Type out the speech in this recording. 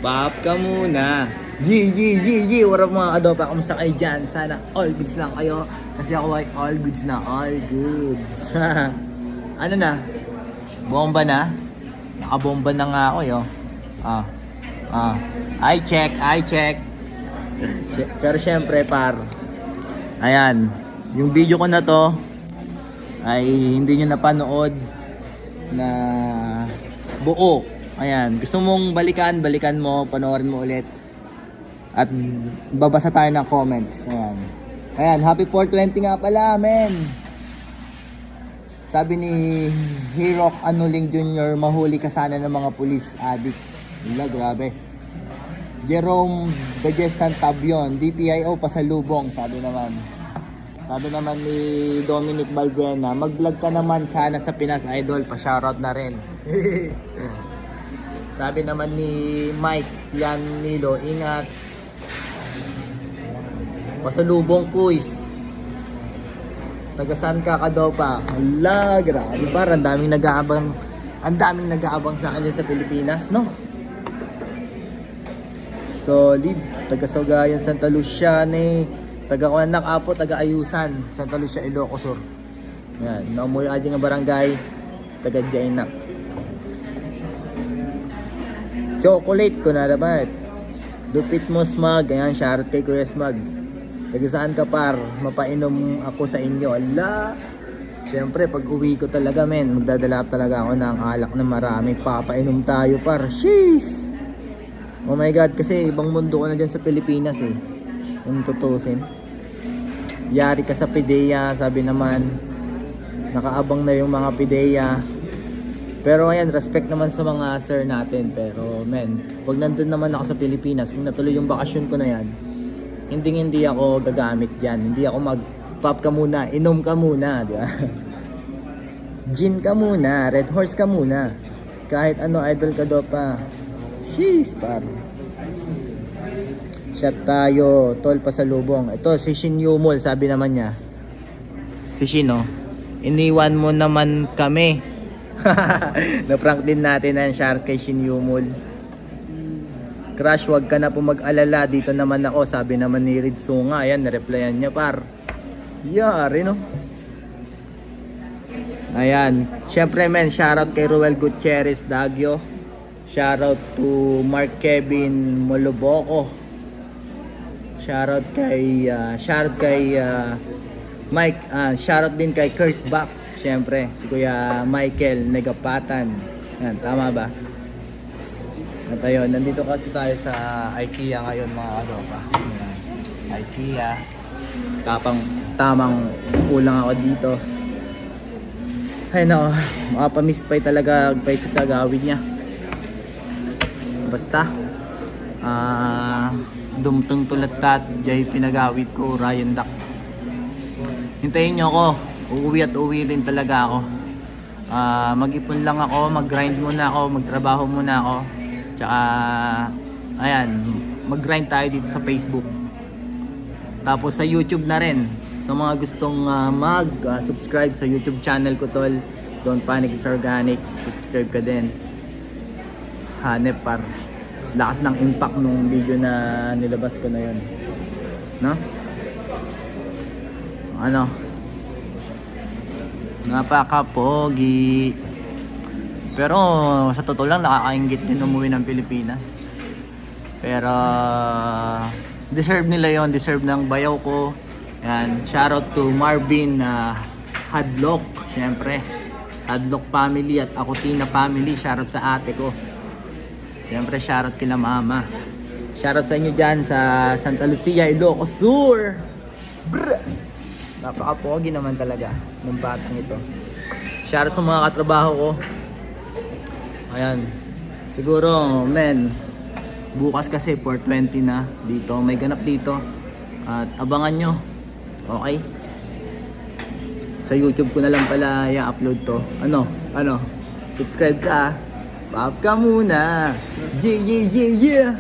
Bab ka muna. Yee. What up mga kadopa? Kamusta kayo dyan? Sana all goods lang kayo. Kasi ako ay all goods na. All goods. Ano na? Bomba na? Nakabomba na nga ako yo. I check. Pero syempre ayan. Yung video ko na to ay hindi nyo napanood na buo. Ayan, gusto mong balikan mo, panoorin mo ulit. At babasa tayo ng comments. Ayan, happy 420 nga pala, men. Sabi ni Hirok Anuling Jr., mahuli ka sana ng mga pulis, adik. Wala, grabe. Jerome Bajestan Tabion, DPIO pasalubong, sabi naman ni Dominic Balbuena, mag-vlog ka naman sana sa Pinas Idol, pa-shoutout na rin. Sabi naman ni Mike Yan Nilo, ingat. Pasalubong quiz. Tagasan ka kadopa? Hala, grabe parang ang daming nag-aabang sa kanya sa Pilipinas, no? Solid. Taga-Sogayan, Santa Lucia, taga-Kuanak Apo, taga-Ayusan, Santa Lucia, Ilocos Sur. Yan, naumuwi aja nga barangay, taga-Jainak. Chocolate ko na dapat. Lupit mo Smag. Ayan, shoutout kay Kuya Smag. Taga saan ka par? Mapainom ako sa inyo. Ala. Siyempre pag uwi ko talaga men, magdadala talaga ako ng alak na marami. Papainom tayo par. Sheesh. Oh my god, kasi ibang mundo ko na dyan sa Pilipinas eh. Yung tutusin. Yari ka sa PIDEA, sabi naman. Nakaabang na yung mga PIDEA. Pero ayan, respect naman sa mga sir natin. Pero men, pag nandun naman ako sa Pilipinas, kung natuloy yung bakasyon ko na yan, hindi ako gagamit yan. Hindi ako mag-pop ka muna, inom ka muna, di ba? Gin ka muna, Red Horse ka muna. Kahit ano, idol ka do pa. Sheesh, par. Shot tayo, tol pasalubong. Ito, si Shin Yumol, sabi naman niya. Si Shin, oh. Iniwan mo naman kami. Na-prank din natin ang Shark kay Shin Yumol. Crush, wag ka na po mag-alala. Dito naman ako, sabi naman ni Ridso nga. Ayan, nareplyan niya par. Yari no. Ayan, syempre men, shoutout kay Ruel Gutierrez Dagyo. Shoutout to Mark Kevin Moloboco. Shoutout kay Mike, shoutout din kay Curse Box, syempre, si Kuya Michael Negapatan. Yan, tama ba? At ayun, nandito kasi tayo sa IKEA ngayon mga kadopa. IKEA. Tamang kulang ako dito. Ay no, makapamispay talaga pa sa tagawid niya. Basta, dumtong tulat jay pinagawid ko, Ryan Duck. Hintayin nyo ako, uuwi rin talaga ako. Mag-ipon lang ako, mag-grind muna ako, magtrabaho muna ako. Tsaka, ayan, mag-grind tayo dito sa Facebook. Tapos sa YouTube na rin. Sa mga gustong mag-subscribe sa YouTube channel ko tol, Don't Panic is Organic, subscribe ka din. Hanep par. Lakas ng impact nung video na nilabas ko na yun. No? Ano, napaka-pogi. Pero sa totoo lang nakakaingit din umuwi ng Pilipinas. Pero deserve nila yon, deserve ng bayaw ko. Yan, shoutout to Marvin Hadlock, syempre. Hadlock family at Akutina family, shoutout sa ate ko. Syempre shoutout kila mama. Shoutout sa inyo dyan sa Santa Lucia, Ilocos Sur. Brr! Napaka-pogi naman talaga ng batang ito. Shoutout sa mga katrabaho ko. Ayan. Siguro, men, bukas kasi 420 na dito. May ganap dito. At abangan nyo. Okay? Sa YouTube ko na lang pala i-upload to. Ano? Subscribe ka. Pop ka muna. Yeah.